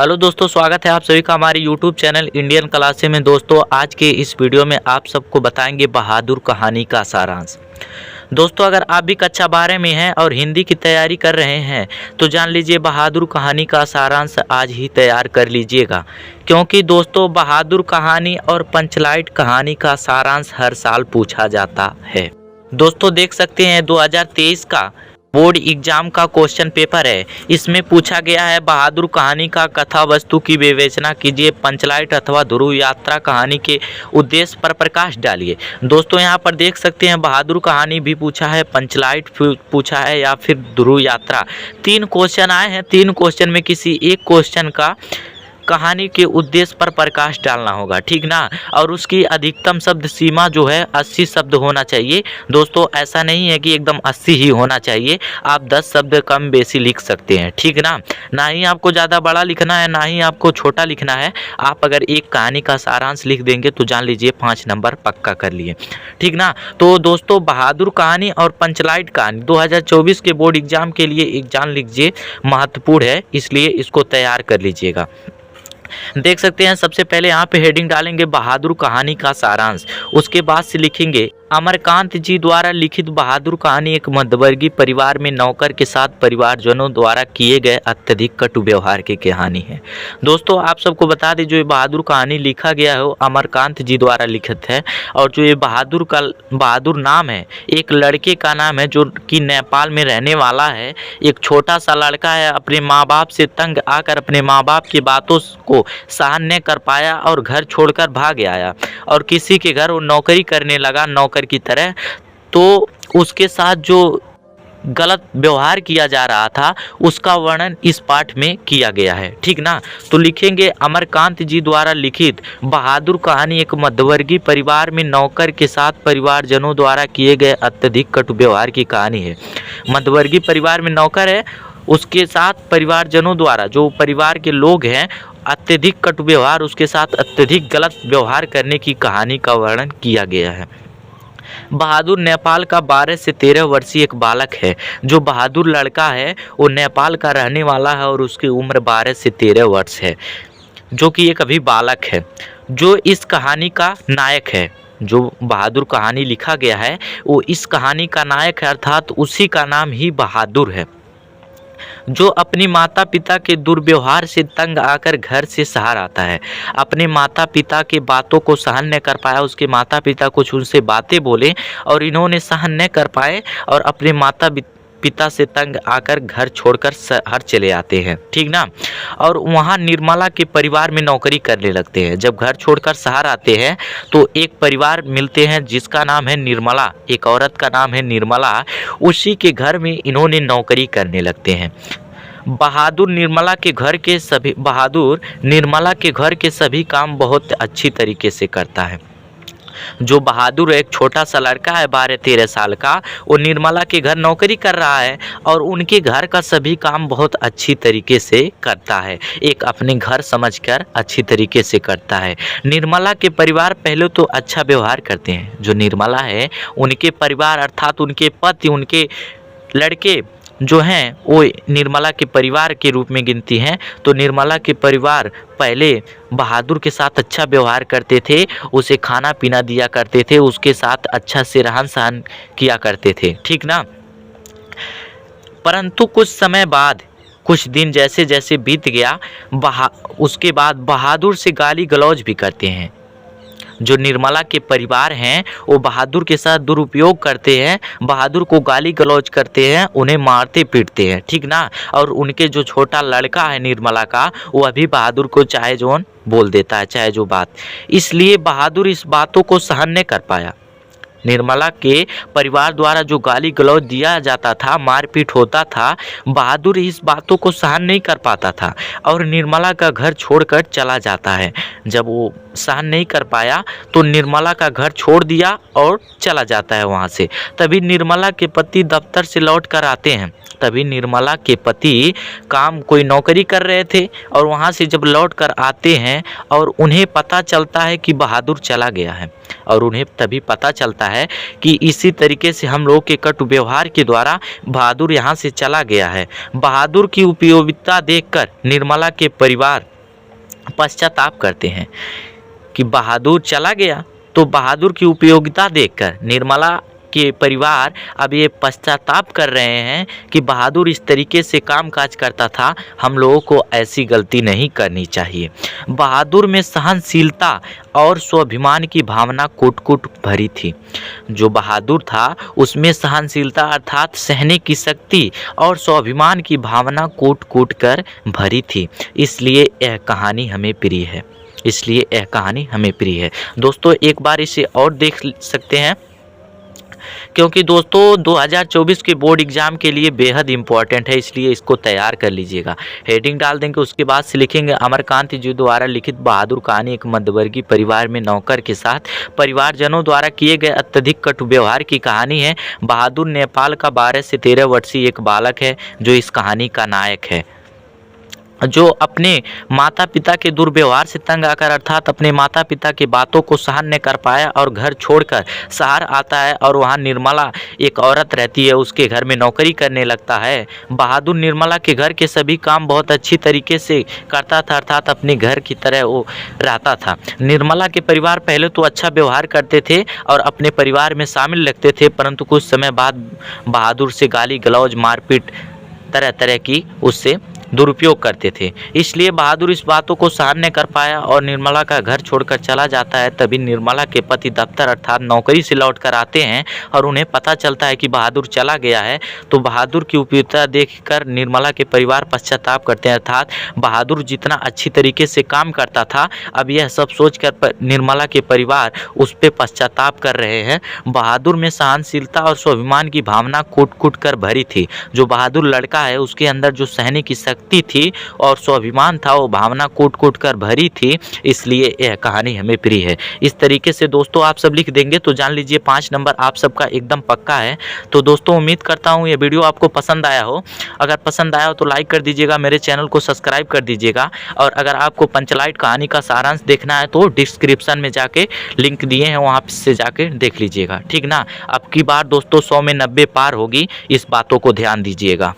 Hello दोस्तों, स्वागत है आप सभी का हमारे यूट्यूब चैनल इंडियन क्लासे में। दोस्तों, आज के इस वीडियो में आप सबको बताएंगे बहादुर कहानी का सारांश। दोस्तों, अगर आप भी कक्षा 12 में हैं और हिंदी की तैयारी कर रहे हैं तो जान लीजिए बहादुर कहानी का सारांश आज ही तैयार कर लीजिएगा, क्योंकि दोस्तों बहादुर कहानी और पंचलाइट कहानी का सारांश हर साल पूछा जाता है। दोस्तों, देख सकते हैं 2023 का बोर्ड एग्जाम का क्वेश्चन पेपर है। इसमें पूछा गया है बहादुर कहानी का कथा वस्तु की विवेचना कीजिए, पंचलाइट अथवा ध्रुव यात्रा कहानी के उद्देश्य पर प्रकाश डालिए। दोस्तों, यहाँ पर देख सकते हैं बहादुर कहानी भी पूछा है, पंचलाइट पूछा है या फिर ध्रुव यात्रा। 3 क्वेश्चन आए हैं। 3 क्वेश्चन में किसी एक क्वेश्चन का कहानी के उद्देश्य पर प्रकाश डालना होगा, ठीक ना। और उसकी अधिकतम शब्द सीमा जो है 80 शब्द होना चाहिए। दोस्तों, ऐसा नहीं है कि एकदम 80 ही होना चाहिए, आप 10 शब्द कम बेसी लिख सकते हैं, ठीक ना। ना ही आपको ज़्यादा बड़ा लिखना है, ना ही आपको छोटा लिखना है। आप अगर एक कहानी का सारांश लिख देंगे तो जान लीजिए 5 नंबर पक्का कर लिए, ठीक ना। तो दोस्तों, बहादुर कहानी और पंचलाइट कहानी 2024 के बोर्ड एग्जाम के लिए एग्जाम लीजिए, महत्वपूर्ण है, इसलिए इसको तैयार कर लीजिएगा। देख सकते हैं सबसे पहले यहाँ पे हेडिंग डालेंगे बहादुर कहानी का सारांश। उसके बाद से लिखेंगे अमरकांत जी द्वारा लिखित बहादुर कहानी एक मध्यवर्गीय परिवार में नौकर के साथ परिवारजनों द्वारा किए गए अत्यधिक कटु व्यवहार की कहानी है। दोस्तों, आप सबको बता दें जो ये बहादुर कहानी लिखा गया है वो अमरकांत जी द्वारा लिखित है। और जो ये बहादुर नाम है, एक लड़के का नाम है जो कि नेपाल में रहने वाला है। एक छोटा सा लड़का है, अपने माँ बाप से तंग आकर अपने माँ बाप की बातों को सहन नहीं कर पाया और घर छोड़कर भाग आया और किसी के घर वो नौकरी करने लगा नौकर की तरह। तो उसके साथ जो गलत व्यवहार किया जा रहा था उसका वर्णन इस पाठ में किया गया है, ठीक ना। तो लिखेंगे अमरकांत जी द्वारा लिखित बहादुर कहानी एक मध्यवर्गीय परिवार में नौकर के साथ परिवारजनों द्वारा किए गए अत्यधिक कटु व्यवहार की कहानी है। मध्यवर्गीय परिवार में नौकर है, उसके साथ परिवारजनों द्वारा जो परिवार के लोग हैं अत्यधिक कटु व्यवहार, उसके साथ अत्यधिक गलत व्यवहार करने की कहानी का वर्णन किया गया है। बहादुर नेपाल का 12 से 13 वर्षीय एक बालक है। जो बहादुर लड़का है वो नेपाल का रहने वाला है और उसकी उम्र 12 से 13 वर्ष है, जो कि एक अभी बालक है। जो इस कहानी का नायक है, जो बहादुर कहानी लिखा गया है वो इस कहानी का नायक है, अर्थात उसी का नाम ही बहादुर है। जो अपनी माता पिता के दुर्व्यवहार से तंग आकर घर से शहर आता है। अपने माता पिता के बातों को सहन न कर पाया, उसके माता पिता कुछ उनसे बातें बोले और इन्होंने सहन न कर पाए और अपने माता पिता से तंग आकर घर छोड़कर शहर चले आते हैं, ठीक ना। और वहाँ निर्मला के परिवार में नौकरी करने लगते हैं। जब घर छोड़कर शहर आते हैं तो एक परिवार मिलते हैं जिसका नाम है निर्मला, एक औरत का नाम है निर्मला। उसी के घर में इन्होंने नौकरी करने लगते हैं। बहादुर निर्मला के घर के सभी काम बहुत अच्छी तरीके से करता है। जो बहादुर एक छोटा सा लड़का है 12-13 साल का, वो निर्मला के घर नौकरी कर रहा है और उनके घर का सभी काम बहुत अच्छी तरीके से करता है, एक अपने घर समझकर अच्छी तरीके से करता है। निर्मला के परिवार पहले तो अच्छा व्यवहार करते हैं। जो निर्मला है उनके परिवार अर्थात उनके पति, उनके लड़के जो हैं वो निर्मला के परिवार के रूप में गिनती हैं। तो निर्मला के परिवार पहले बहादुर के साथ अच्छा व्यवहार करते थे, उसे खाना पीना दिया करते थे, उसके साथ अच्छा से रहन सहन किया करते थे, ठीक ना। परंतु कुछ समय बाद, कुछ दिन जैसे जैसे बीत गया, उसके बाद बहादुर से गाली गलौज भी करते हैं। जो निर्मला के परिवार हैं वो बहादुर के साथ दुरुपयोग करते हैं, बहादुर को गाली गलौज करते हैं, उन्हें मारते पीटते हैं, ठीक ना। और उनके जो छोटा लड़का है निर्मला का, वो अभी बहादुर को चाहे जोन बोल देता है, चाहे जो बात। इसलिए बहादुर इस बातों को सहन नहीं कर पाया। निर्मला के परिवार द्वारा जो गाली गलौज दिया जाता था, मारपीट होता था, बहादुर इस बातों को सहन नहीं कर पाता था और निर्मला का घर छोड़कर चला जाता है। जब वो सहन नहीं कर पाया तो निर्मला का घर छोड़ दिया और चला जाता है वहाँ से। तभी निर्मला के पति दफ्तर से लौट कर आते हैं। तभी निर्मला के पति कोई नौकरी कर रहे थे और वहाँ से जब लौट कर आते हैं और उन्हें पता चलता है कि बहादुर चला गया है और उन्हें तभी पता चलता है कि इसी तरीके से हम लोग के कटु व्यवहार के द्वारा बहादुर यहाँ से चला गया है। बहादुर की उपयोगिता देखकर निर्मला के परिवार पश्चाताप करते हैं कि बहादुर चला गया, तो बहादुर की उपयोगिता देखकर निर्मला के परिवार अब ये पश्चाताप कर रहे हैं कि बहादुर इस तरीके से कामकाज करता था, हम लोगों को ऐसी गलती नहीं करनी चाहिए। बहादुर में सहनशीलता और स्वाभिमान की भावना कूट-कूट भरी थी। जो बहादुर था उसमें सहनशीलता अर्थात सहने की शक्ति और स्वाभिमान की भावना कूट-कूट कर भरी थी, इसलिए यह कहानी हमें प्रिय है। दोस्तों एक बार इसे और देख सकते हैं, क्योंकि दोस्तों 2024 के बोर्ड एग्जाम के लिए बेहद इम्पॉर्टेंट है, इसलिए इसको तैयार कर लीजिएगा। हेडिंग डाल देंगे, उसके बाद से लिखेंगे अमरकांत जी द्वारा लिखित बहादुर कहानी एक मध्यवर्गीय परिवार में नौकर के साथ परिवारजनों द्वारा किए गए अत्यधिक कटु व्यवहार की कहानी है। बहादुर नेपाल का 12 से 13 वर्षीय एक बालक है जो इस कहानी का नायक है, जो अपने माता पिता के दुर्व्यवहार से तंग आकर अर्थात अपने माता पिता की बातों को सहन नहीं कर पाया और घर छोड़कर शहर आता है और वहाँ निर्मला एक औरत रहती है, उसके घर में नौकरी करने लगता है। बहादुर निर्मला के घर के सभी काम बहुत अच्छी तरीके से करता था, अर्थात अपने घर की तरह वो रहता था। निर्मला के परिवार पहले तो अच्छा व्यवहार करते थे और अपने परिवार में शामिल रखते थे, परंतु कुछ समय बाद बहादुर से गाली गलौज मारपीट तरह तरह की उससे दुरुपयोग करते थे। इसलिए बहादुर इस बातों को सहन नहीं कर पाया और निर्मला का घर छोड़कर चला जाता है। तभी निर्मला के पति दफ्तर अर्थात नौकरी से लौटकर आते हैं और उन्हें पता चलता है कि बहादुर चला गया है। तो बहादुर की उपयोगिता देखकर निर्मला के परिवार पश्चाताप करते हैं, अर्थात बहादुर जितना अच्छी तरीके से काम करता था, अब यह सब सोचकर निर्मला के परिवार उस पर पश्चाताप कर रहे हैं। बहादुर में सहनशीलता और स्वाभिमान की भावना कूट-कूट कर भरी थी। जो बहादुर लड़का है उसके अंदर जो सहने की थी और स्वाभिमान था, वो भावना कूट-कूट कर भरी थी, इसलिए यह कहानी हमें प्रिय है। इस तरीके से दोस्तों आप सब लिख देंगे तो जान लीजिए 5 नंबर आप सबका एकदम पक्का है। तो दोस्तों उम्मीद करता हूँ ये वीडियो आपको पसंद आया हो। अगर पसंद आया हो तो लाइक कर दीजिएगा, मेरे चैनल को सब्सक्राइब कर दीजिएगा, और अगर आपको पंचलाइट कहानी का सारांश देखना है तो डिस्क्रिप्शन में जाके लिंक दिए हैं, वहाँ से जाके देख लीजिएगा, ठीक ना। अब की बार दोस्तों 100 में 90 पार होगी, इस बातों को ध्यान दीजिएगा।